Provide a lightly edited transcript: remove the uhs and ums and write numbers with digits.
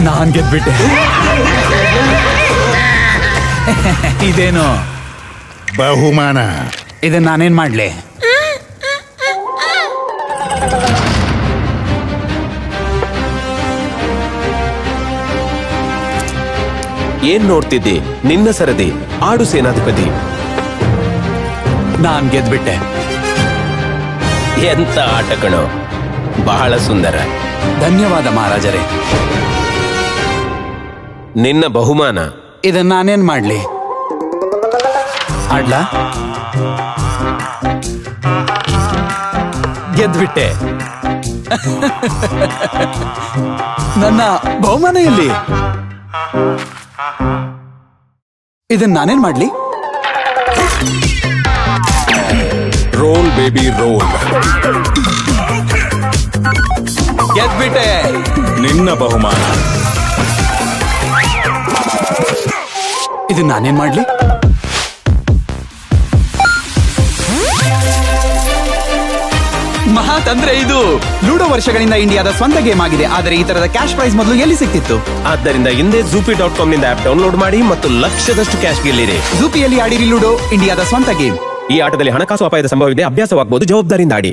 ನಾನ್ ಗೆದ್ಬಿಟ್ಟೆ. ಇದೇನು ಬಹುಮಾನ? ಇದನ್ನ ನಾನೇನ್ ಮಾಡ್ಲಿ? ಏನ್ ನೋಡ್ತಿದ್ದಿ? ನಿನ್ನ ಸರದಿ, ಆಡು ಸೇನಾಧಿಪತಿ. ನಾನ್ ಗೆದ್ಬಿಟ್ಟೆ. ಎಂತ ಆಟ ಕಣೋ, ಬಹಳ ಸುಂದರ. ಧನ್ಯವಾದ ಮಹಾರಾಜರೇ. ನಿನ್ನ ಬಹುಮಾನ. ಇದನ್ನ ನಾನೇನ್ ಮಾಡ್ಲಿ? ಆಡ್ಲಾ? ಗೆದ್ಬಿಟ್ಟೆ. ನನ್ನ ಬಹುಮಾನ ಎಲ್ಲಿ? ಇದನ್ನ ನಾನೇನ್ ಮಾಡ್ಲಿ? Roll baby roll. ಗೆದ್ಬಿಟ್ಟೆ. ನಿನ್ನ ಬಹುಮಾನ. ಇದನ್ನ ನಾನೇನ್ ಮಾಡ್ಲಿ? ಮಹಾ ತಂದ್ರೆ ಇದು. ಲೂಡೋ ವರ್ಷಗಳಿಂದ ಇಂಡಿಯಾದ ಸ್ವಂತ ಗೇಮ್ ಆಗಿದೆ, ಆದರೆ ಈ ತರದ ಕ್ಯಾಶ್ ಪ್ರೈಸ್ ಮೊದಲು ಎಲ್ಲಿ ಸಿಕ್ತಿತ್ತು? ಆದ್ದರಿಂದ ಹಿಂದೆ zoopy.com ನಿಂದ ಆಪ್ ಡೌನ್ಲೋಡ್ ಮಾಡಿ ಮತ್ತು ಲಕ್ಷದಷ್ಟು ಕ್ಯಾಶ್ ಗೆಲ್ಲಿರಿ. ಜೂಪಿಯಲ್ಲಿ ಆಡಿರಿ ಲೂಡೋ, ಇಂಡಿಯಾದ ಸ್ವಂತ ಗೇಮ್. ಈ ಆಟದಲ್ಲಿ ಹಣಕಾಸು ಅಪಾಯದ ಸಂಭವವಿದೆ. ಅಭ್ಯಾಸವಾಗಬಹುದು. ಜವಾಬ್ದಾರಿಯಿಂದ ಆಡಿ.